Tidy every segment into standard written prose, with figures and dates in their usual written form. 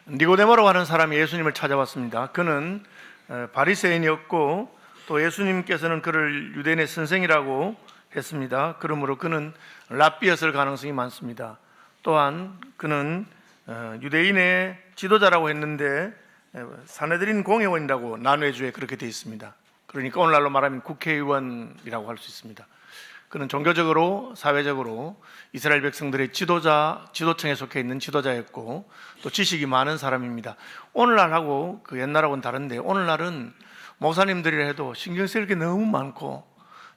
니고데모라고 하는 사람이 예수님을 찾아왔습니다. 그는 바리새인이었고 또 예수님께서는 그를 유대인의 선생이라고 했습니다. 그러므로 그는 랍비였을 가능성이 많습니다. 또한 그는 유대인의 지도자라고 했는데 사내들인 공회원이라고 난외주에 그렇게 되어 있습니다. 그러니까 오늘날로 말하면 국회의원이라고 할 수 있습니다. 그는 종교적으로 사회적으로 이스라엘 백성들의 지도층에 속해 있는 지도자였고 또 지식이 많은 사람입니다. 오늘날하고 그 옛날하고는 다른데 오늘날은 목사님들이라 해도 신경 쓸 게 너무 많고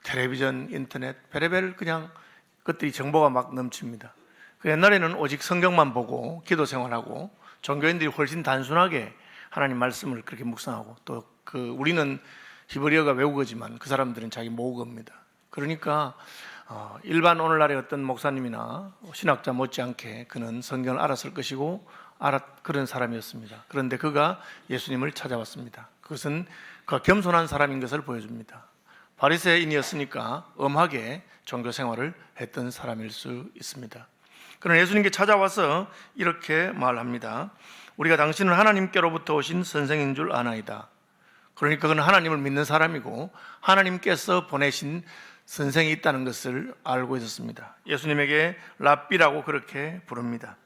텔레비전, 인터넷, 별의별 그냥 것들이 정보가 막 넘칩니다. 그 옛날에는 오직 성경만 보고 기도 생활하고 종교인들이 훨씬 단순하게 하나님 말씀을 그렇게 묵상하고 또 우리는 히브리어가 외국어지만 그 사람들은 자기 모국어입니다. 그러니까 일반 오늘날의 어떤 목사님이나 신학자 못지않게 그는 성경을 알았을 것이고 그런 사람이었습니다. 그런데 그가 예수님을 찾아왔습니다. 그것은 그가 겸손한 사람인 것을 보여줍니다. 바리새인이었으니까 엄하게 종교 생활을 했던 사람일 수 있습니다. 그러나 예수님께 찾아와서 이렇게 말합니다. 우리가 당신은 하나님께로부터 오신 선생인 줄 아나이다. 그러니까 그는 하나님을 믿는 사람이고 하나님께서 보내신 선생이 있다는 것을 알고 있었습니다. 예수님에게 랍비라고 그렇게 부릅니다.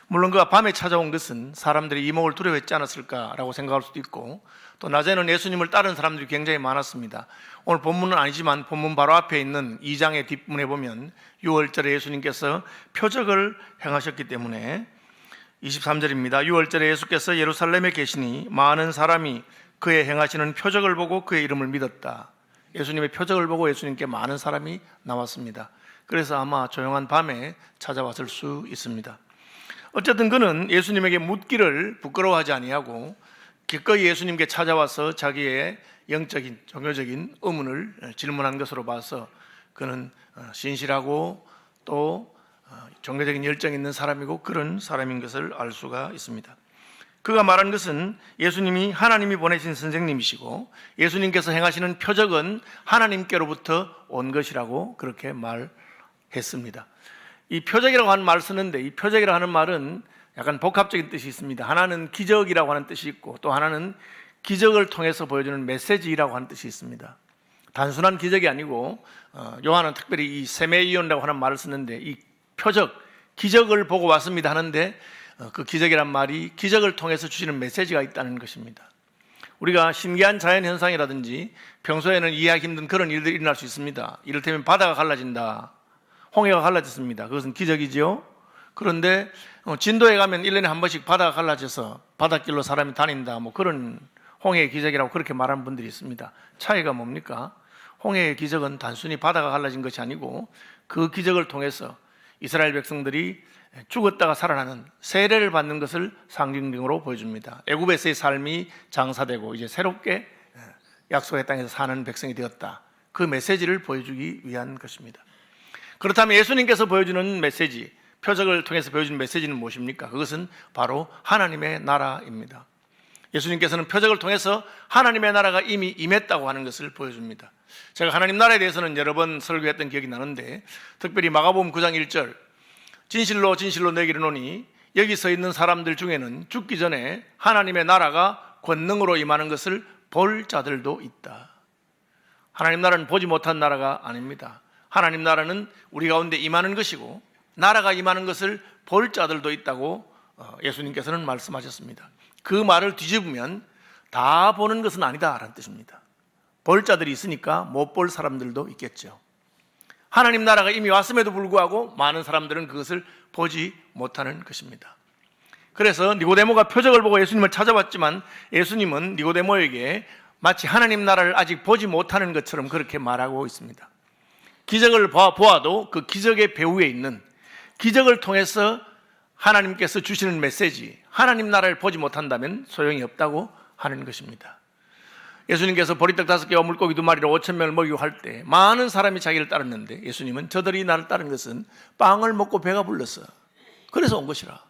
물론 그가 밤에 찾아온 것은 사람들이 이목을 두려워했지 않았을까라고 생각할 수도 있고 또 낮에는 예수님을 따르는 사람들이 굉장히 많았습니다. 오늘 본문은 아니지만 본문 바로 앞에 있는 2장의 뒷문에 보면 6월절에 예수님께서 표적을 행하셨기 때문에 23절입니다. 6월절에 예수께서 예루살렘에 계시니 많은 사람이 그의 행하시는 표적을 보고 그의 이름을 믿었다. 예수님의 표적을 보고 예수님께 많은 사람이 나왔습니다. 그래서 아마 조용한 밤에 찾아왔을 수 있습니다. 어쨌든 그는 예수님에게 묻기를 부끄러워하지 아니하고 기꺼이 예수님께 찾아와서 자기의 영적인 종교적인 의문을 질문한 것으로 봐서 그는 신실하고 또 종교적인 열정이 있는 사람이고 그런 사람인 것을 알 수가 있습니다. 그가 말한 것은 예수님이 하나님이 보내신 선생님이시고 예수님께서 행하시는 표적은 하나님께로부터 온 것이라고 그렇게 말했습니다. 이 표적이라고 하는 말을 쓰는데 이 표적이라고 하는 말은 약간 복합적인 뜻이 있습니다. 하나는 기적이라고 하는 뜻이 있고 또 하나는 기적을 통해서 보여주는 메시지라고 하는 뜻이 있습니다. 단순한 기적이 아니고 요한은 특별히 이 세메이온이라고 하는 말을 쓰는데 이 표적, 기적을 보고 왔습니다 하는데 그 기적이란 말이 기적을 통해서 주시는 메시지가 있다는 것입니다. 우리가 신기한 자연현상이라든지 평소에는 이해하기 힘든 그런 일들이 일어날 수 있습니다. 이를테면 바다가 갈라진다, 홍해가 갈라졌습니다. 그것은 기적이지요. 그런데 진도에 가면 1년에 한 번씩 바다가 갈라져서 바닷길로 사람이 다닌다, 뭐 그런 홍해의 기적이라고 그렇게 말하는 분들이 있습니다. 차이가 뭡니까? 홍해의 기적은 단순히 바다가 갈라진 것이 아니고 그 기적을 통해서 이스라엘 백성들이 죽었다가 살아나는 세례를 받는 것을 상징적으로 보여줍니다. 애굽에서의 삶이 장사되고 이제 새롭게 약속의 땅에서 사는 백성이 되었다. 그 메시지를 보여주기 위한 것입니다. 그렇다면 예수님께서 보여주는 메시지, 표적을 통해서 보여주는 메시지는 무엇입니까? 그것은 바로 하나님의 나라입니다. 예수님께서는 표적을 통해서 하나님의 나라가 이미 임했다고 하는 것을 보여줍니다. 제가 하나님 나라에 대해서는 여러 번 설교했던 기억이 나는데 특별히 마가복음 9장 1절 진실로 진실로 내게 이르노니 여기 서 있는 사람들 중에는 죽기 전에 하나님의 나라가 권능으로 임하는 것을 볼 자들도 있다. 하나님 나라는 보지 못한 나라가 아닙니다. 하나님 나라는 우리 가운데 임하는 것이고 나라가 임하는 것을 볼 자들도 있다고 예수님께서는 말씀하셨습니다. 그 말을 뒤집으면 다 보는 것은 아니다라는 뜻입니다. 볼 자들이 있으니까 못 볼 사람들도 있겠죠. 하나님 나라가 이미 왔음에도 불구하고 많은 사람들은 그것을 보지 못하는 것입니다. 그래서 니고데모가 표적을 보고 예수님을 찾아왔지만 예수님은 니고데모에게 마치 하나님 나라를 아직 보지 못하는 것처럼 그렇게 말하고 있습니다. 기적을 보아도 그 기적의 배후에 있는 기적을 통해서 하나님께서 주시는 메시지, 하나님 나라를 보지 못한다면 소용이 없다고 하는 것입니다. 예수님께서 보리떡 5개와 물고기 2마리로 5,000명을 먹이고 할 때 많은 사람이 자기를 따랐는데 예수님은 저들이 나를 따른 것은 빵을 먹고 배가 불렀어. 그래서 온 것이라.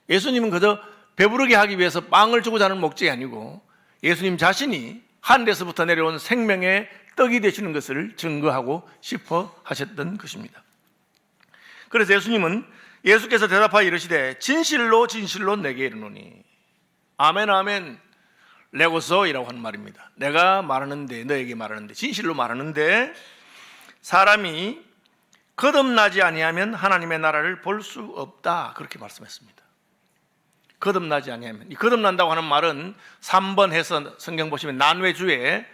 예수님은 그저 배부르게 하기 위해서 빵을 주고자 하는 목적이 아니고 예수님 자신이 하늘에서부터 내려온 생명의 떡이 되시는 것을 증거하고 싶어 하셨던 것입니다. 그래서 예수님은 예수께서 대답하여 이르시되 진실로 진실로 내게 이르노니. 아멘 아멘 레고소이라고 하는 말입니다. 내가 말하는데, 너에게 말하는데, 진실로 말하는데 사람이 거듭나지 아니하면 하나님의 나라를 볼 수 없다, 그렇게 말씀했습니다. 거듭나지 아니하면. 이 거듭난다고 하는 말은 3번 해서 성경 보시면 난외주에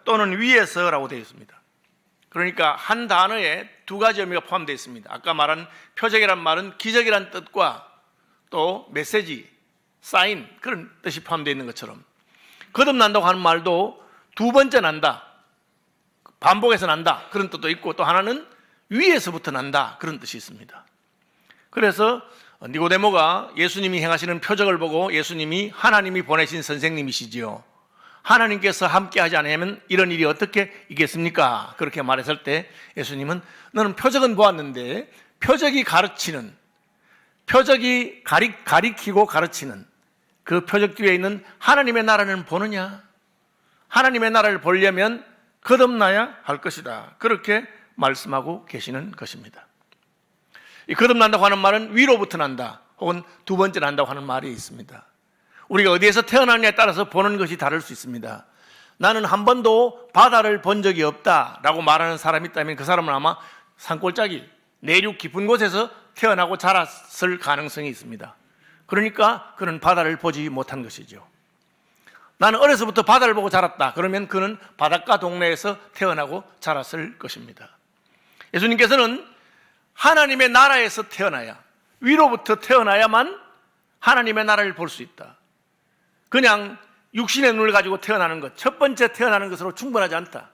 또는 위에서라고 되어 있습니다. 그러니까 한 단어에 두 가지 의미가 포함되어 있습니다. 아까 말한 표적이란 말은 기적이란 뜻과 또 메시지, 사인, 그런 뜻이 포함되어 있는 것처럼 거듭난다고 하는 말도 두 번째 난다, 반복해서 난다, 그런 뜻도 있고, 또 하나는 위에서부터 난다, 그런 뜻이 있습니다. 그래서 니고데모가 예수님이 행하시는 표적을 보고 예수님이 하나님이 보내신 선생님이시지요, 하나님께서 함께하지 않으면 이런 일이 어떻게 있겠습니까? 그렇게 말했을 때 예수님은 너는 표적은 보았는데 표적이 가르치는, 표적이 가리키고 가르치는 그 표적 뒤에 있는 하나님의 나라는 보느냐? 하나님의 나라를 보려면 거듭나야 할 것이다, 그렇게 말씀하고 계시는 것입니다. 이 거듭난다고 하는 말은 위로부터 난다, 혹은 두 번째 난다고 하는 말이 있습니다. 우리가 어디에서 태어나느냐에 따라서 보는 것이 다를 수 있습니다. 나는 한 번도 바다를 본 적이 없다라고 말하는 사람이 있다면 그 사람은 아마 산골짜기, 내륙 깊은 곳에서 태어나고 자랐을 가능성이 있습니다. 그러니까 그는 바다를 보지 못한 것이죠. 나는 어려서부터 바다를 보고 자랐다, 그러면 그는 바닷가 동네에서 태어나고 자랐을 것입니다. 예수님께서는 하나님의 나라에서 태어나야, 위로부터 태어나야만 하나님의 나라를 볼 수 있다. 그냥 육신의 눈을 가지고 태어나는 것, 첫 번째 태어나는 것으로 충분하지 않다.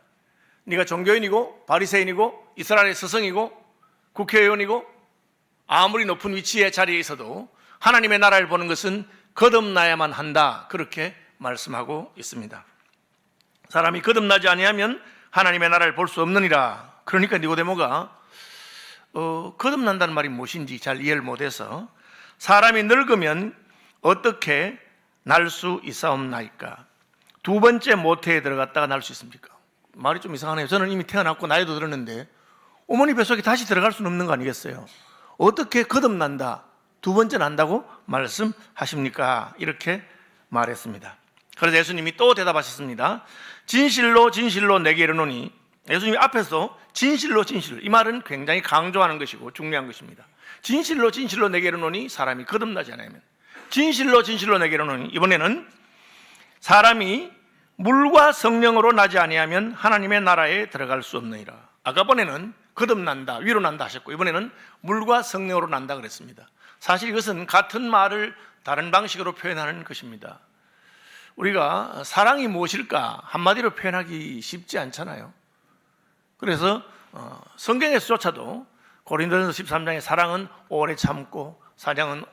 네가 종교인이고 바리새인이고 이스라엘의 스승이고 국회의원이고 아무리 높은 위치의 자리에 있어도 하나님의 나라를 보는 것은 거듭나야만 한다, 그렇게 말씀하고 있습니다. 사람이 거듭나지 아니하면 하나님의 나라를 볼 수 없느니라. 그러니까 니고데모가 거듭난다는 말이 무엇인지 잘 이해를 못해서 사람이 늙으면 어떻게 날 수 있사옵나이까? 두 번째 모태에 들어갔다가 날 수 있습니까? 말이 좀 이상하네요. 저는 이미 태어났고 나이도 들었는데 어머니 뱃속에 다시 들어갈 수는 없는 거 아니겠어요? 어떻게 거듭난다, 두 번째 난다고 말씀하십니까? 이렇게 말했습니다. 그래서 예수님이 또 대답하셨습니다. 진실로 진실로 내게 이르노니. 예수님이 앞에서 진실로 진실로, 이 말은 굉장히 강조하는 것이고 중요한 것입니다. 진실로 진실로 내게 이르노니, 사람이 거듭나지 않으면. 진실로 진실로 내게 이르노니, 이번에는 사람이 물과 성령으로 나지 아니하면 하나님의 나라에 들어갈 수 없느니라. 아까 번에는 거듭난다, 위로 난다 하셨고, 이번에는 물과 성령으로 난다 그랬습니다. 사실 이것은 같은 말을 다른 방식으로 표현하는 것입니다. 우리가 사랑이 무엇일까 한마디로 표현하기 쉽지 않잖아요. 그래서 성경에서조차도 고린도전서 13장에 사랑은 오래 참고 사랑은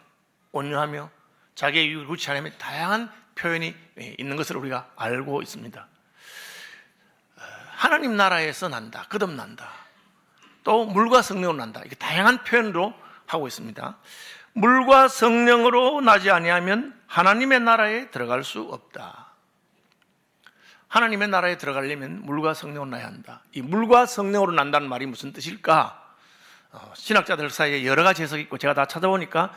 온유하며 자기의 이익을 구치 않으며 다양한 표현이 있는 것을 우리가 알고 있습니다. 하나님 나라에서 난다, 거듭난다, 또 물과 성령으로 난다, 이게 다양한 표현으로 하고 있습니다. 물과 성령으로 나지 아니하면 하나님의 나라에 들어갈 수 없다. 하나님의 나라에 들어가려면 물과 성령으로 나야 한다. 이 물과 성령으로 난다는 말이 무슨 뜻일까? 신학자들 사이에 여러 가지 해석이 있고, 제가 다 찾아보니까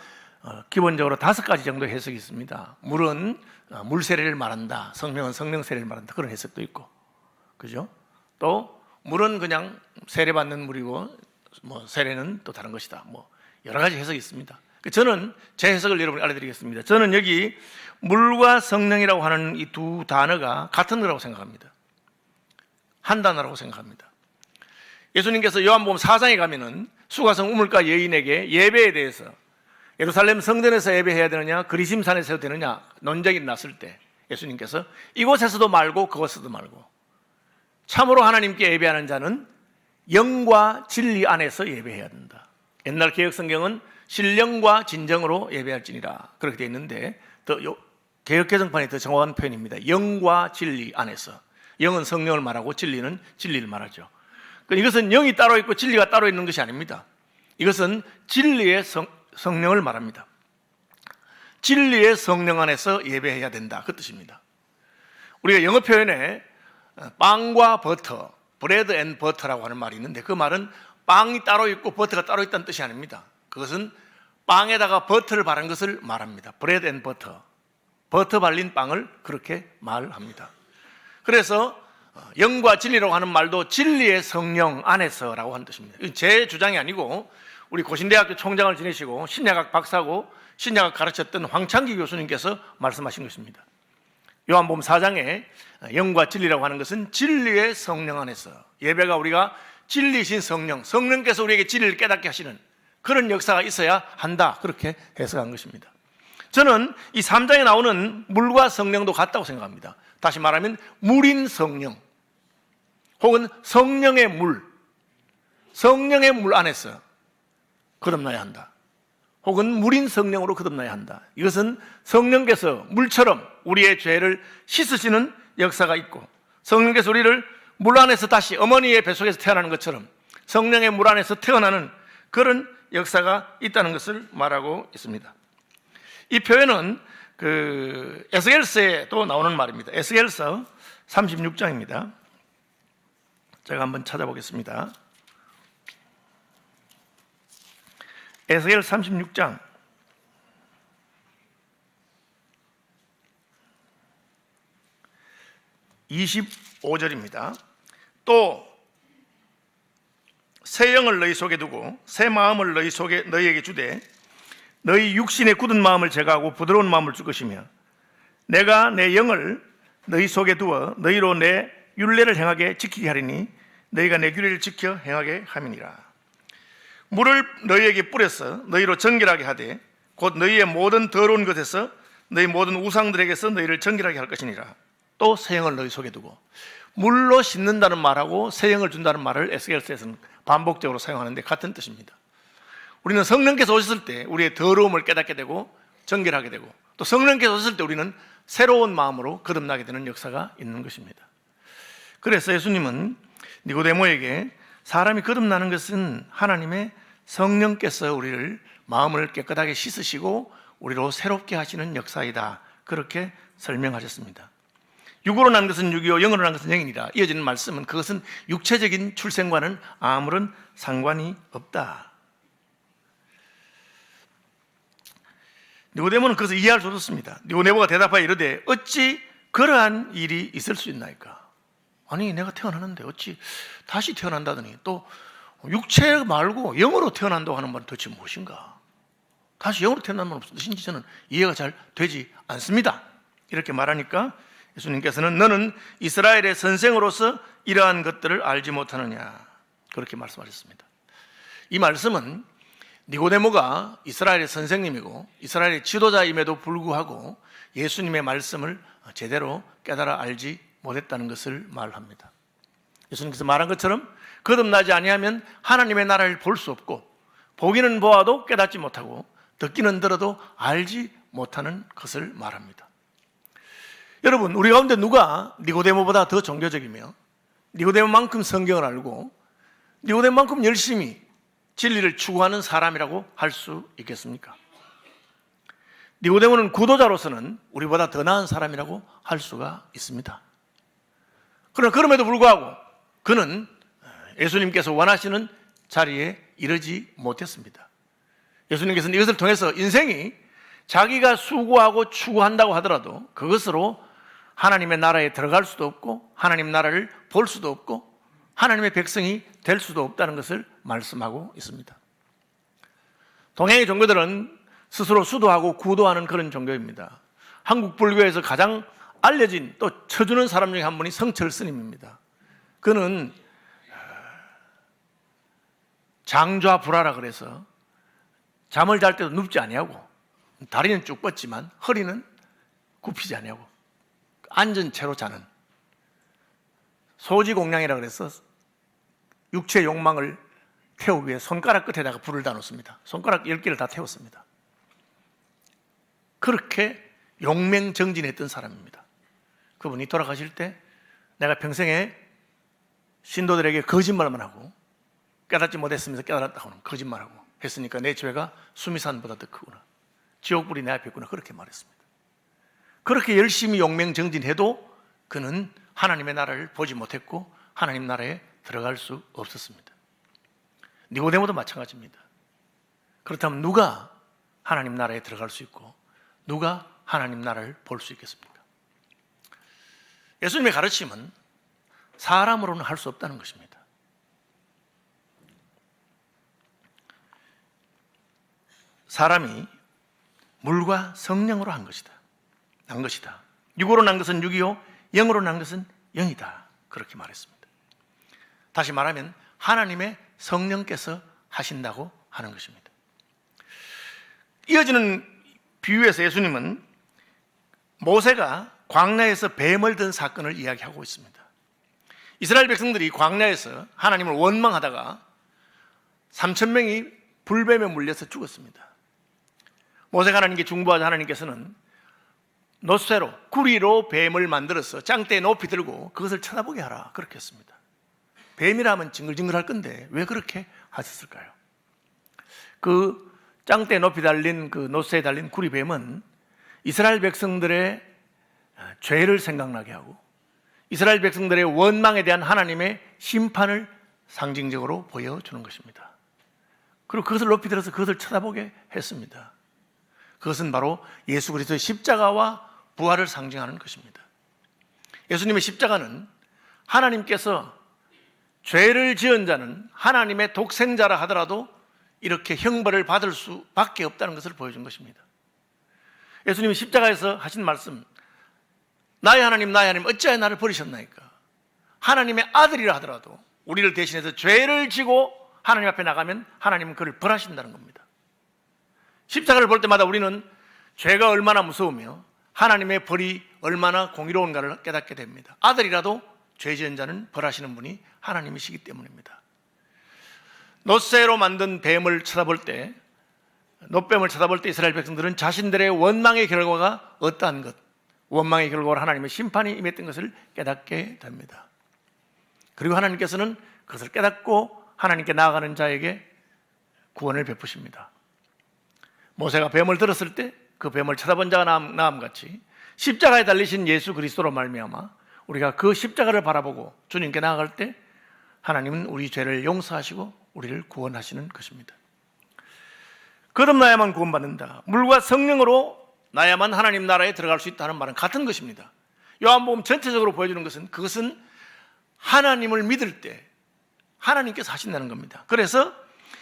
기본적으로 5가지 정도 해석이 있습니다. 물은 물 세례를 말한다, 성령은 성령 세례를 말한다, 그런 해석도 있고, 그죠? 또 물은 그냥 세례받는 물이고, 세례는 또 다른 것이다, 여러 가지 해석이 있습니다. 저는 제 해석을 여러분께 알려드리겠습니다. 저는 여기 물과 성령이라고 하는 이 두 단어가 같은 거라고 생각합니다. 한 단어라고 생각합니다. 예수님께서 요한복음 4장에 가면은 수가성 우물가 여인에게 예배에 대해서, 예루살렘 성전에서 예배해야 되느냐 그리심산에서 해야 되느냐 논쟁이 났을 때 예수님께서 이곳에서도 말고 그곳에서도 말고, 참으로 하나님께 예배하는 자는 영과 진리 안에서 예배해야 된다. 옛날 개혁 성경은 신령과 진정으로 예배할지니라, 그렇게 되어 있는데 개혁 개정판이 더 정확한 표현입니다. 영과 진리 안에서. 영은 성령을 말하고 진리는 진리를 말하죠. 이것은 영이 따로 있고 진리가 따로 있는 것이 아닙니다. 이것은 진리의 성령을 말합니다. 진리의 성령 안에서 예배해야 된다, 그 뜻입니다. 우리가 영어 표현에 빵과 버터, 브레드 앤 버터라고 하는 말이 있는데, 그 말은 빵이 따로 있고 버터가 따로 있다는 뜻이 아닙니다. 그것은 빵에다가 버터를 바른 것을 말합니다. 브레드 앤 버터. 버터 발린 빵을 그렇게 말합니다. 그래서 영과 진리라고 하는 말도 진리의 성령 안에서라고 하는 뜻입니다. 제 주장이 아니고 우리 고신대학교 총장을 지내시고 신약학 박사고 신약학 가르쳤던 황창기 교수님께서 말씀하신 것입니다. 요한복음 4장에 영과 진리라고 하는 것은 진리의 성령 안에서, 예배가 우리가 진리신 성령, 성령께서 우리에게 진리를 깨닫게 하시는 그런 역사가 있어야 한다, 그렇게 해석한 것입니다. 저는 이 3장에 나오는 물과 성령도 같다고 생각합니다. 다시 말하면 물인 성령, 혹은 성령의 물, 성령의 물 안에서 거듭나야 한다, 혹은 물인 성령으로 거듭나야 한다. 이것은 성령께서 물처럼 우리의 죄를 씻으시는 역사가 있고, 성령께서 우리를 물 안에서 다시 어머니의 뱃속에서 태어나는 것처럼 성령의 물 안에서 태어나는 그런 역사가 있다는 것을 말하고 있습니다. 이 표현은 에스겔서에도 나오는 말입니다. 에스겔서 36장입니다. 제가 한번 찾아보겠습니다. 에스겔 36장 25절입니다. 또 새 영을 너희 속에 두고 새 마음을 너희에게 주되 너희 육신의 굳은 마음을 제거하고 부드러운 마음을 줄 것이며 내가 내 영을 너희 속에 두어 너희로 내 율례를 행하게 지키게 하리니 너희가 내 규례를 지켜 행하게 함이니라. 물을 너희에게 뿌려서 너희로 정결하게 하되 곧 너희의 모든 더러운 것에서 너희 모든 우상들에게서 너희를 정결하게 할 것이니라. 또 새 영을 너희 속에 두고, 물로 씻는다는 말하고 새 영을 준다는 말을 에스겔서에서는 반복적으로 사용하는데 같은 뜻입니다. 우리는 성령께서 오셨을 때 우리의 더러움을 깨닫게 되고 정결하게 되고, 또 성령께서 오셨을 때 우리는 새로운 마음으로 거듭나게 되는 역사가 있는 것입니다. 그래서 예수님은 니고데모에게 사람이 거듭나는 것은 하나님의 성령께서 우리를 마음을 깨끗하게 씻으시고 우리로 새롭게 하시는 역사이다, 그렇게 설명하셨습니다. 육으로 난 것은 육이요 영으로 난 것은 영이니라. 이어지는 말씀은 그것은 육체적인 출생과는 아무런 상관이 없다. 니고데모는 그것을 이해할 수 없었습니다. 니고데모가 대답하여 이르되 어찌 그러한 일이 있을 수 있나이까? 아니, 내가 태어나는데 어찌 다시 태어난다더니 또 육체 말고 영으로 태어난다고 하는 말은 도대체 무엇인가? 다시 영으로 태어나는 말은 무슨 뜻인지 저는 이해가 잘 되지 않습니다. 이렇게 말하니까 예수님께서는 너는 이스라엘의 선생으로서 이러한 것들을 알지 못하느냐, 그렇게 말씀하셨습니다. 이 말씀은 니고데모가 이스라엘의 선생님이고 이스라엘의 지도자임에도 불구하고 예수님의 말씀을 제대로 깨달아 알지 못했다는 것을 말합니다. 예수님께서 말한 것처럼 거듭나지 아니하면 하나님의 나라를 볼 수 없고, 보기는 보아도 깨닫지 못하고 듣기는 들어도 알지 못하는 것을 말합니다. 여러분, 우리 가운데 누가 니고데모보다 더 종교적이며 니고데모만큼 성경을 알고 니고데모만큼 열심히 진리를 추구하는 사람이라고 할 수 있겠습니까? 니고데모는 구도자로서는 우리보다 더 나은 사람이라고 할 수가 있습니다. 그러나 그럼에도 불구하고 그는 예수님께서 원하시는 자리에 이르지 못했습니다. 예수님께서는 이것을 통해서 인생이 자기가 수고하고 추구한다고 하더라도 그것으로 하나님의 나라에 들어갈 수도 없고 하나님 나라를 볼 수도 없고 하나님의 백성이 될 수도 없다는 것을 말씀하고 있습니다. 동양의 종교들은 스스로 수도하고 구도하는 그런 종교입니다. 한국 불교에서 가장 알려진 또 쳐주는 사람 중에 한 분이 성철 스님입니다. 그는 장좌불화라 그래서 잠을 잘 때도 눕지 아니하고 다리는 쭉 뻗지만 허리는 굽히지 아니하고 앉은 채로 자는 소지공양이라 그래서 육체 욕망을 태우기 위해 손가락 끝에다가 불을 다 놓습니다. 손가락 10개를 다 태웠습니다. 그렇게 용맹정진했던 사람입니다. 그분이 돌아가실 때 내가 평생에 신도들에게 거짓말만 하고 깨닫지 못했으면서 깨달았다고는 거짓말하고 했으니까 내 죄가 수미산보다 더 크구나, 지옥불이 내 앞에 있구나, 그렇게 말했습니다. 그렇게 열심히 용맹정진해도 그는 하나님의 나라를 보지 못했고 하나님 나라에 들어갈 수 없었습니다. 니고데모도 마찬가지입니다. 그렇다면 누가 하나님 나라에 들어갈 수 있고 누가 하나님 나라를 볼 수 있겠습니까? 예수님의 가르침은 사람으로는 할 수 없다는 것입니다. 사람이 물과 성령으로 난 것이다. 육으로 난 것은 육이요 영으로 난 것은 영이다. 그렇게 말했습니다. 다시 말하면 하나님의 성령께서 하신다고 하는 것입니다. 이어지는 비유에서 예수님은 모세가 광야에서 뱀을 든 사건을 이야기하고 있습니다. 이스라엘 백성들이 광야에서 하나님을 원망하다가 3,000명이 불뱀에 물려서 죽었습니다. 모세가 하나님께 중보하자 하나님께서는 놋쇠로 구리로 뱀을 만들어서 짱대에 높이 들고 그것을 쳐다보게 하라 그렇게 했습니다. 뱀이라 하면 징글징글할 건데 왜 그렇게 하셨을까요? 그 짱대에 높이 달린 그 놋쇠에 달린 구리뱀은 이스라엘 백성들의 죄를 생각나게 하고 이스라엘 백성들의 원망에 대한 하나님의 심판을 상징적으로 보여주는 것입니다. 그리고 그것을 높이 들어서 그것을 쳐다보게 했습니다. 그것은 바로 예수 그리스도의 십자가와 부활을 상징하는 것입니다. 예수님의 십자가는 하나님께서 죄를 지은 자는 하나님의 독생자라 하더라도 이렇게 형벌을 받을 수밖에 없다는 것을 보여준 것입니다. 예수님이 십자가에서 하신 말씀, 나의 하나님 어찌하여 나를 버리셨나이까? 하나님의 아들이라 하더라도 우리를 대신해서 죄를 지고 하나님 앞에 나가면 하나님은 그를 벌하신다는 겁니다. 십자가를 볼 때마다 우리는 죄가 얼마나 무서우며 하나님의 벌이 얼마나 공의로운가를 깨닫게 됩니다. 아들이라도 죄 지은 자는 벌하시는 분이 하나님이시기 때문입니다. 놋쇠로 만든 뱀을 쳐다볼 때, 놋뱀을 쳐다볼 때 이스라엘 백성들은 자신들의 원망의 결과가 어떠한 것, 원망의 결과로 하나님의 심판이 임했던 것을 깨닫게 됩니다. 그리고 하나님께서는 그것을 깨닫고 하나님께 나아가는 자에게 구원을 베푸십니다. 모세가 뱀을 들었을 때 그 뱀을 쳐다본 자가 나음같이 십자가에 달리신 예수 그리스도로 말미암아 우리가 그 십자가를 바라보고 주님께 나아갈 때 하나님은 우리 죄를 용서하시고 우리를 구원하시는 것입니다. 거듭나야만 구원받는다, 물과 성령으로 나야만 하나님 나라에 들어갈 수 있다는 말은 같은 것입니다. 요한복음 전체적으로 보여주는 것은 그것은 하나님을 믿을 때 하나님께서 하신다는 겁니다. 그래서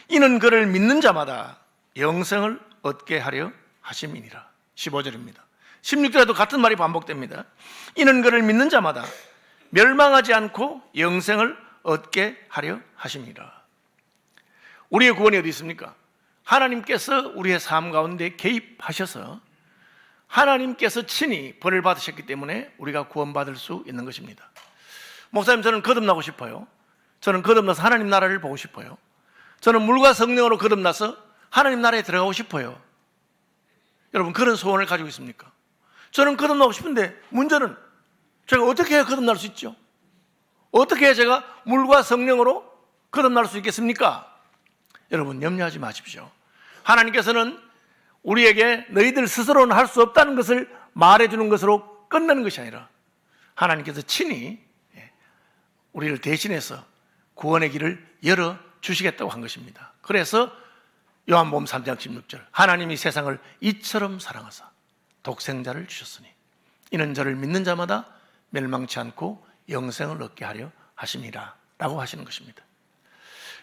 이는 그를 믿는 자마다 영생을 얻게 하려 하심이니라. 15절입니다. 16절에도 같은 말이 반복됩니다. 이는 그를 믿는 자마다 멸망하지 않고 영생을 얻게 하려 하심이니라. 우리의 구원이 어디 있습니까? 하나님께서 우리의 삶 가운데 개입하셔서 하나님께서 친히 벌을 받으셨기 때문에 우리가 구원받을 수 있는 것입니다. 목사님, 저는 거듭나고 싶어요. 저는 거듭나서 하나님 나라를 보고 싶어요. 저는 물과 성령으로 거듭나서 하나님 나라에 들어가고 싶어요. 여러분, 그런 소원을 가지고 있습니까? 저는 거듭나고 싶은데 문제는 제가 어떻게 해야 거듭날 수 있죠? 어떻게 해야 제가 물과 성령으로 거듭날 수 있겠습니까? 여러분, 염려하지 마십시오. 하나님께서는 우리에게 너희들 스스로는 할 수 없다는 것을 말해주는 것으로 끝나는 것이 아니라 하나님께서 친히 우리를 대신해서 구원의 길을 열어주시겠다고 한 것입니다. 그래서 요한복음 3장 16절, 하나님이 세상을 이처럼 사랑하사 독생자를 주셨으니 이는 저를 믿는 자마다 멸망치 않고 영생을 얻게 하려 하심이라 라고 하시는 것입니다.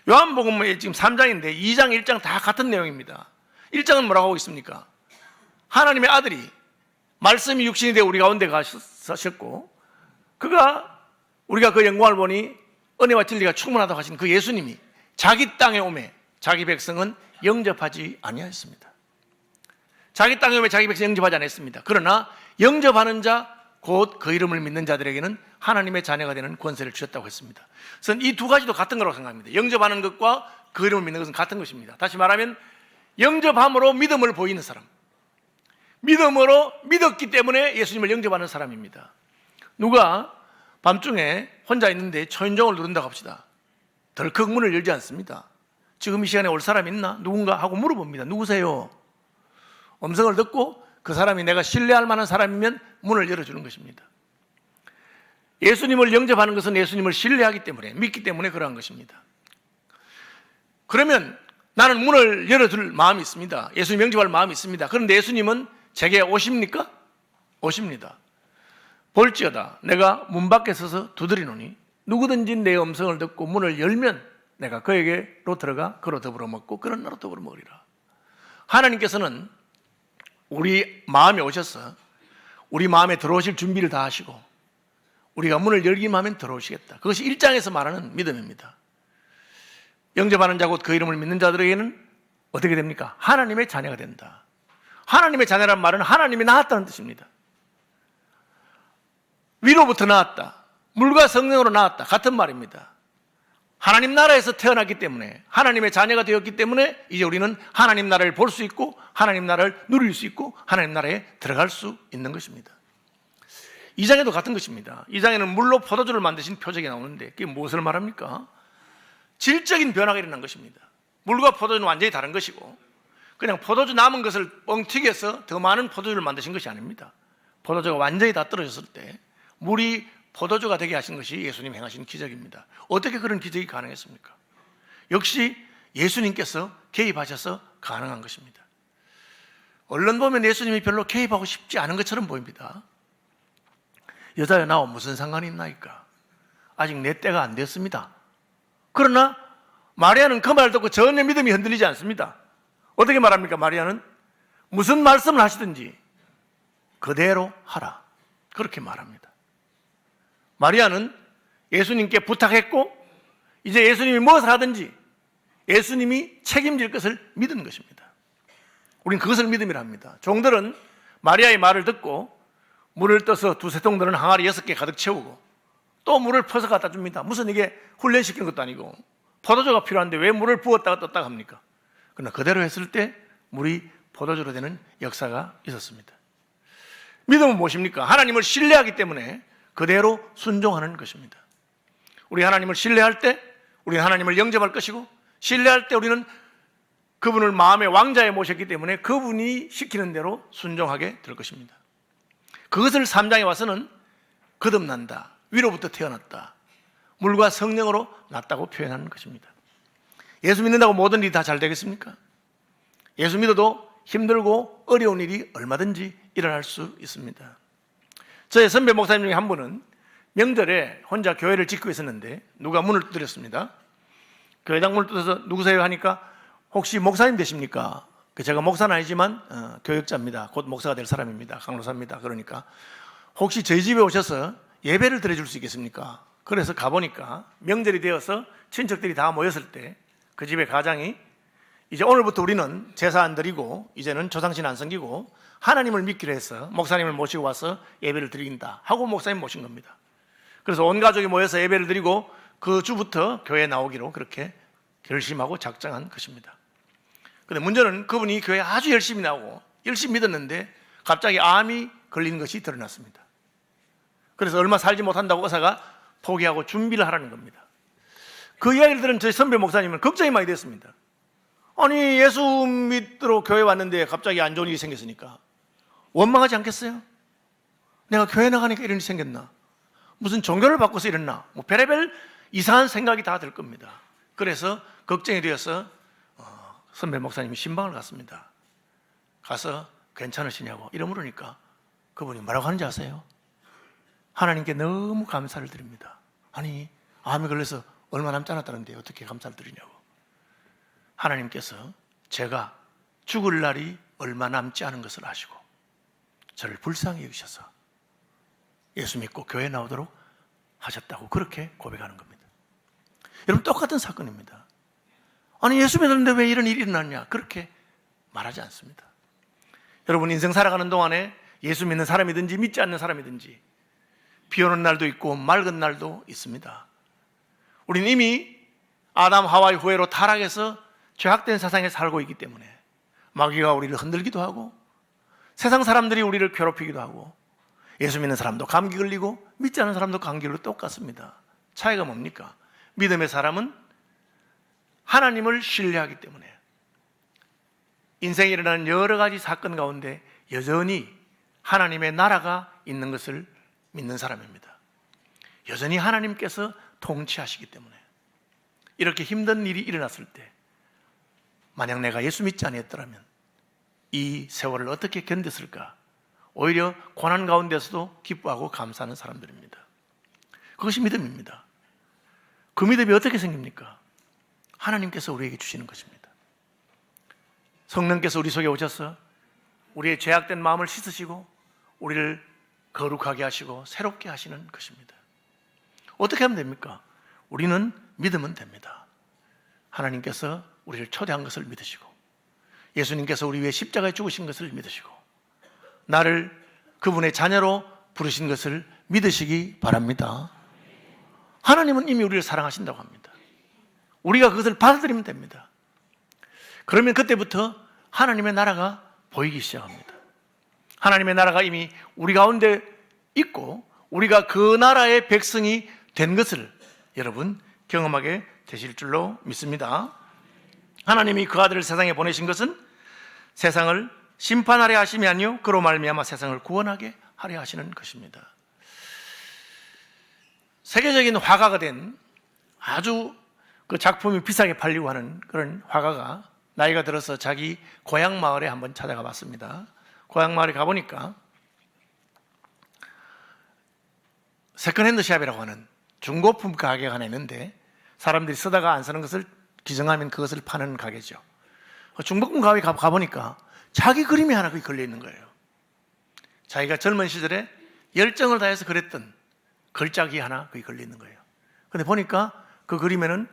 요한복음은 지금 3장인데 2장, 1장 다 같은 내용입니다. 1장은 뭐라고 하고 있습니까? 하나님의 아들이 말씀이 육신이 되어 우리 가운데 가셨고 그가 우리가 그 영광을 보니 은혜와 진리가 충만하다고 하신 그 예수님이 자기 땅에 오매 자기 백성은 영접하지 아니하였습니다. 자기 땅에 오매 자기 백성 영접하지 않았습니다. 그러나 영접하는 자, 곧 그 이름을 믿는 자들에게는 하나님의 자녀가 되는 권세를 주셨다고 했습니다. 저는 이 두 가지도 같은 거라고 생각합니다. 영접하는 것과 그 이름을 믿는 것은 같은 것입니다. 다시 말하면 영접함으로 믿음을 보이는 사람, 믿음으로 믿었기 때문에 예수님을 영접하는 사람입니다. 누가 밤중에 혼자 있는데 초인종을 누른다고 합시다. 덜컥 문을 열지 않습니다. 지금 이 시간에 올 사람 있나? 누군가? 하고 물어봅니다. 누구세요? 음성을 듣고 그 사람이 내가 신뢰할 만한 사람이면 문을 열어주는 것입니다. 예수님을 영접하는 것은 예수님을 신뢰하기 때문에, 믿기 때문에 그러한 것입니다. 그러면 나는 문을 열어둘 마음이 있습니다. 예수님 영접할 마음이 있습니다. 그런데 예수님은 제게 오십니까? 오십니다. 볼지어다 내가 문 밖에 서서 두드리노니 누구든지 내 음성을 듣고 문을 열면 내가 그에게로 들어가 그로 더불어 먹고 그런 나로 더불어 먹으리라. 하나님께서는 우리 마음에 오셔서 우리 마음에 들어오실 준비를 다 하시고 우리가 문을 열기만 하면 들어오시겠다. 그것이 1장에서 말하는 믿음입니다. 영접하는 자 곧 그 이름을 믿는 자들에게는 어떻게 됩니까? 하나님의 자녀가 된다. 하나님의 자녀란 말은 하나님이 낳았다는 뜻입니다. 위로부터 나왔다. 물과 성령으로 나왔다. 같은 말입니다. 하나님 나라에서 태어났기 때문에 하나님의 자녀가 되었기 때문에 이제 우리는 하나님 나라를 볼 수 있고 하나님 나라를 누릴 수 있고 하나님 나라에 들어갈 수 있는 것입니다. 2장에도 같은 것입니다. 2장에는 물로 포도주를 만드신 표적이 나오는데 그게 무엇을 말합니까? 질적인 변화가 일어난 것입니다. 물과 포도주는 완전히 다른 것이고 그냥 포도주 남은 것을 뻥 튀겨서 더 많은 포도주를 만드신 것이 아닙니다. 포도주가 완전히 다 떨어졌을 때 물이 포도주가 되게 하신 것이 예수님 행하신 기적입니다. 어떻게 그런 기적이 가능했습니까? 역시 예수님께서 개입하셔서 가능한 것입니다. 얼른 보면 예수님이 별로 개입하고 싶지 않은 것처럼 보입니다. 여자여 나와 무슨 상관이 있나이까? 아직 내 때가 안 됐습니다. 그러나 마리아는 그 말 듣고 전혀 믿음이 흔들리지 않습니다. 어떻게 말합니까? 마리아는 무슨 말씀을 하시든지 그대로 하라. 그렇게 말합니다. 마리아는 예수님께 부탁했고 이제 예수님이 무엇을 하든지 예수님이 책임질 것을 믿은 것입니다. 우리는 그것을 믿음이라 합니다. 종들은 마리아의 말을 듣고 물을 떠서 두세 통들은 항아리 6개 가득 채우고 또 물을 퍼서 갖다 줍니다. 무슨 이게 훈련시키는 것도 아니고 포도주가 필요한데 왜 물을 부었다가 떴다가 합니까? 그러나 그대로 했을 때 물이 포도주로 되는 역사가 있었습니다. 믿음은 무엇입니까? 하나님을 신뢰하기 때문에 그대로 순종하는 것입니다. 우리 하나님을 신뢰할 때 우리는 하나님을 영접할 것이고 신뢰할 때 우리는 그분을 마음의 왕자에 모셨기 때문에 그분이 시키는 대로 순종하게 될 것입니다. 그것을 3장에 와서는 거듭난다, 위로부터 태어났다, 물과 성령으로 났다고 표현하는 것입니다. 예수 믿는다고 모든 일이 다 잘 되겠습니까? 예수 믿어도 힘들고 어려운 일이 얼마든지 일어날 수 있습니다. 저의 선배 목사님 중에 한 분은 명절에 혼자 교회를 짓고 있었는데 누가 문을 두드렸습니다. 교회당 문을 두드려서 누구세요 하니까 혹시 목사님 되십니까? 제가 목사는 아니지만 교역자입니다. 곧 목사가 될 사람입니다. 강로사입니다. 그러니까 혹시 저희 집에 오셔서 예배를 드려줄 수 있겠습니까? 그래서 가보니까 명절이 되어서 친척들이 다 모였을 때 그 집의 가장이 이제 오늘부터 우리는 제사 안 드리고 이제는 조상신 안 섬기고 하나님을 믿기로 해서 목사님을 모시고 와서 예배를 드린다 하고 목사님 모신 겁니다. 그래서 온 가족이 모여서 예배를 드리고 그 주부터 교회에 나오기로 그렇게 결심하고 작정한 것입니다. 그런데 문제는 그분이 교회에 아주 열심히 나오고 열심히 믿었는데 갑자기 암이 걸리는 것이 드러났습니다. 그래서 얼마 살지 못한다고 의사가 포기하고 준비를 하라는 겁니다. 그 이야기를 들은 저희 선배 목사님은 걱정이 많이 됐습니다. 아니 예수 믿으러 교회 왔는데 갑자기 안 좋은 일이 생겼으니까 원망하지 않겠어요? 내가 교회 나가니까 이런 일이 생겼나? 무슨 종교를 바꿔서 이랬나? 뭐 별의별 이상한 생각이 다 들 겁니다. 그래서 걱정이 되어서 선배 목사님이 신방을 갔습니다. 가서 괜찮으시냐고 이러 물으니까 그분이 뭐라고 하는지 아세요? 하나님께 너무 감사를 드립니다. 아니 암이 걸려서 얼마 남지 않았다는데 어떻게 감사를 드리냐고. 하나님께서 제가 죽을 날이 얼마 남지 않은 것을 아시고 저를 불쌍히 여기셔서 예수 믿고 교회 나오도록 하셨다고 그렇게 고백하는 겁니다. 여러분 똑같은 사건입니다. 아니 예수 믿었는데 왜 이런 일이 일어났냐 그렇게 말하지 않습니다. 여러분 인생 살아가는 동안에 예수 믿는 사람이든지 믿지 않는 사람이든지 비 오는 날도 있고 맑은 날도 있습니다. 우리는 이미 아담 하와의 후예로 타락해서 죄악된 세상에 살고 있기 때문에 마귀가 우리를 흔들기도 하고 세상 사람들이 우리를 괴롭히기도 하고 예수 믿는 사람도 감기 걸리고 믿지 않는 사람도 감기 걸리고 똑같습니다. 차이가 뭡니까? 믿음의 사람은 하나님을 신뢰하기 때문에 인생에 일어나는 여러 가지 사건 가운데 여전히 하나님의 나라가 있는 것을 믿는 사람입니다. 여전히 하나님께서 통치하시기 때문에 이렇게 힘든 일이 일어났을 때 만약 내가 예수 믿지 아니했더라면 이 세월을 어떻게 견뎠을까? 오히려 고난 가운데서도 기뻐하고 감사하는 사람들입니다. 그것이 믿음입니다. 그 믿음이 어떻게 생깁니까? 하나님께서 우리에게 주시는 것입니다. 성령께서 우리 속에 오셔서 우리의 죄악된 마음을 씻으시고 우리를 거룩하게 하시고 새롭게 하시는 것입니다. 어떻게 하면 됩니까? 우리는 믿으면 됩니다. 하나님께서 우리를 초대한 것을 믿으시고 예수님께서 우리 위해 십자가에 죽으신 것을 믿으시고 나를 그분의 자녀로 부르신 것을 믿으시기 바랍니다. 하나님은 이미 우리를 사랑하신다고 합니다. 우리가 그것을 받아들이면 됩니다. 그러면 그때부터 하나님의 나라가 보이기 시작합니다. 하나님의 나라가 이미 우리 가운데 있고 우리가 그 나라의 백성이 된 것을 여러분 경험하게 되실 줄로 믿습니다. 하나님이 그 아들을 세상에 보내신 것은 세상을 심판하려 하심이 아니요 그로 말미암아 세상을 구원하게 하려 하시는 것입니다. 세계적인 화가가 된 아주 그 작품이 비싸게 팔리고 하는 그런 화가가 나이가 들어서 자기 고향 마을에 한번 찾아가 봤습니다. 고향 마을에 가보니까 세컨핸드 샵이라고 하는 중고품 가게가 하나 있는데 사람들이 쓰다가 안 쓰는 것을 기증하면 그것을 파는 가게죠. 중고품 가게 가보니까 자기 그림이 하나 거기 걸려 있는 거예요. 자기가 젊은 시절에 열정을 다해서 그렸던 걸작이 하나 거기 걸려 있는 거예요. 근데 보니까 그 그림에는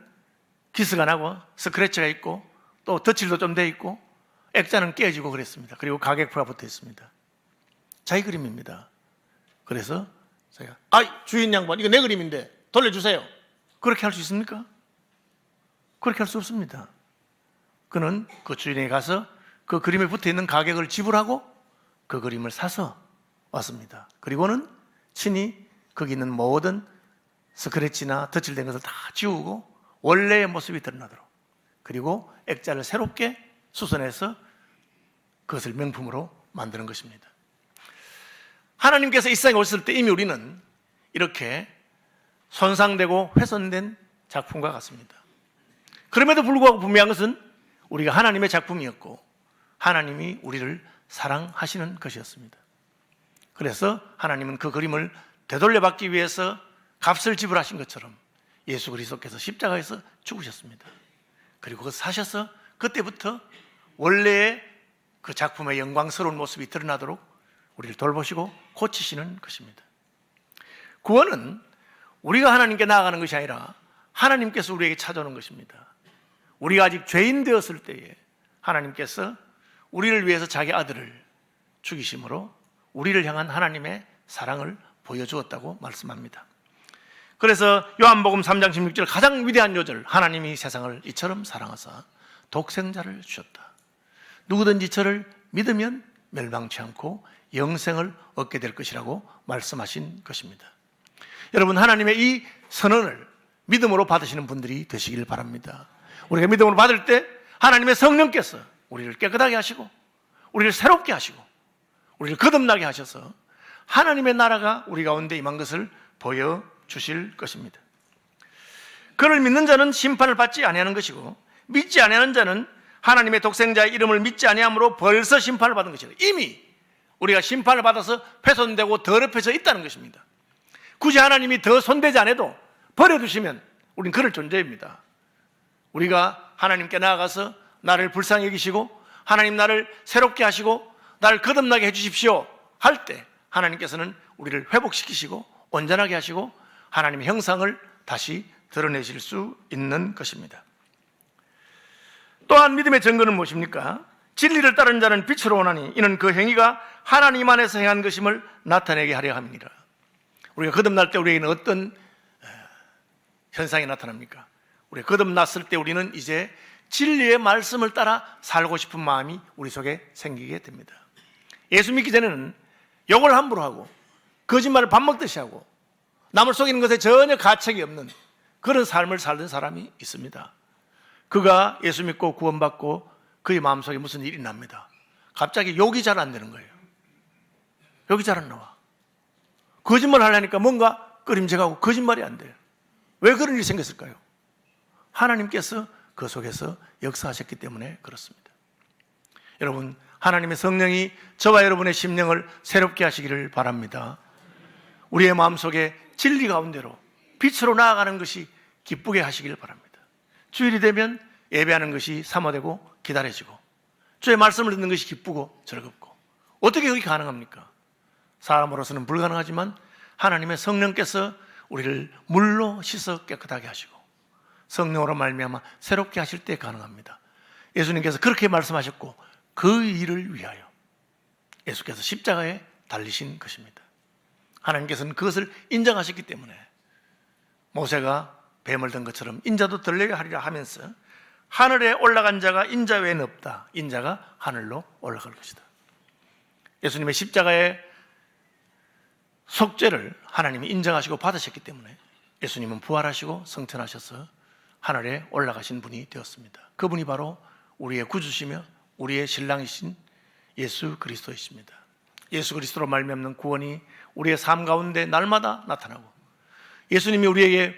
기스가 나고 스크래치가 있고 또 덧칠도 좀 돼 있고 액자는 깨지고 그랬습니다. 그리고 가격표가 붙어 있습니다. 자기 그림입니다. 그래서 제가 주인 양반 이거 내 그림인데 돌려주세요. 그렇게 할 수 있습니까? 그렇게 할 수 없습니다. 그는 그 주인에게 가서 그 그림에 붙어 있는 가격을 지불하고 그 그림을 사서 왔습니다. 그리고는 친히 거기 있는 모든 스크래치나 덧칠된 것을 다 지우고 원래의 모습이 드러나도록 그리고 액자를 새롭게 수선해서 그것을 명품으로 만드는 것입니다. 하나님께서 이 세상에 오셨을 때 이미 우리는 이렇게 손상되고 훼손된 작품과 같습니다. 그럼에도 불구하고 분명한 것은 우리가 하나님의 작품이었고 하나님이 우리를 사랑하시는 것이었습니다. 그래서 하나님은 그 그림을 되돌려받기 위해서 값을 지불하신 것처럼 예수 그리스도께서 십자가에서 죽으셨습니다. 그리고 그것을 사셔서 그때부터 원래의 그 작품의 영광스러운 모습이 드러나도록 우리를 돌보시고 고치시는 것입니다. 구원은 우리가 하나님께 나아가는 것이 아니라 하나님께서 우리에게 찾아오는 것입니다. 우리가 아직 죄인 되었을 때에 하나님께서 우리를 위해서 자기 아들을 죽이심으로 우리를 향한 하나님의 사랑을 보여주었다고 말씀합니다. 그래서 요한복음 3장 16절 가장 위대한 요절 하나님이 세상을 이처럼 사랑하사 독생자를 주셨다. 누구든지 저를 믿으면 멸망치 않고 영생을 얻게 될 것이라고 말씀하신 것입니다. 여러분 하나님의 이 선언을 믿음으로 받으시는 분들이 되시길 바랍니다. 우리가 믿음으로 받을 때 하나님의 성령께서 우리를 깨끗하게 하시고 우리를 새롭게 하시고 우리를 거듭나게 하셔서 하나님의 나라가 우리 가운데 임한 것을 보여주실 것입니다. 그를 믿는 자는 심판을 받지 아니하는 것이고 믿지 아니하는 자는 하나님의 독생자의 이름을 믿지 아니함으로 벌써 심판을 받은 것이다. 이미 우리가 심판을 받아서 훼손되고 더럽혀져 있다는 것입니다. 굳이 하나님이 더 손대지 않아도 버려두시면 우리는 그럴 존재입니다. 우리가 하나님께 나아가서 나를 불쌍히 여기시고 하나님 나를 새롭게 하시고 나를 거듭나게 해주십시오 할 때 하나님께서는 우리를 회복시키시고 온전하게 하시고 하나님의 형상을 다시 드러내실 수 있는 것입니다. 또한 믿음의 증거는 무엇입니까? 진리를 따르는 자는 빛으로 오나니 이는 그 행위가 하나님 안에서 행한 것임을 나타내게 하려 함이니라. 우리가 거듭날 때 우리에게는 어떤 현상이 나타납니까? 우리가 거듭났을 때 우리는 이제 진리의 말씀을 따라 살고 싶은 마음이 우리 속에 생기게 됩니다. 예수 믿기 전에는 욕을 함부로 하고 거짓말을 밥 먹듯이 하고 남을 속이는 것에 전혀 가책이 없는 그런 삶을 살던 사람이 있습니다. 그가 예수 믿고 구원받고 그의 마음속에 무슨 일이 납니다. 갑자기 욕이 잘 안 되는 거예요. 욕이 잘 안 나와. 거짓말 하려니까 뭔가 끄림직하고 거짓말이 안 돼요. 왜 그런 일이 생겼을까요? 하나님께서 그 속에서 역사하셨기 때문에 그렇습니다. 여러분, 하나님의 성령이 저와 여러분의 심령을 새롭게 하시기를 바랍니다. 우리의 마음속에 진리 가운데로 빛으로 나아가는 것이 기쁘게 하시길 바랍니다. 주일이 되면 예배하는 것이 사모되고 기다려지고, 주의 말씀을 듣는 것이 기쁘고 즐겁고, 어떻게 그게 가능합니까? 사람으로서는 불가능하지만 하나님의 성령께서 우리를 물로 씻어 깨끗하게 하시고 성령으로 말미암아 새롭게 하실 때 가능합니다. 예수님께서 그렇게 말씀하셨고, 그 일을 위하여 예수께서 십자가에 달리신 것입니다. 하나님께서는 그것을 인정하셨기 때문에 모세가 뱀을 든 것처럼 인자도 들려게 하리라 하면서 하늘에 올라간 자가 인자 외에는 없다. 인자가 하늘로 올라갈 것이다. 예수님의 십자가의 속죄를 하나님이 인정하시고 받으셨기 때문에 예수님은 부활하시고 성천하셔서 하늘에 올라가신 분이 되었습니다. 그분이 바로 우리의 구주시며 우리의 신랑이신 예수 그리스도이십니다. 예수 그리스도로 말미암는 구원이 우리의 삶 가운데 날마다 나타나고, 예수님이 우리에게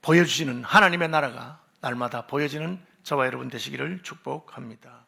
보여주시는 하나님의 나라가 날마다 보여지는 저와 여러분 되시기를 축복합니다.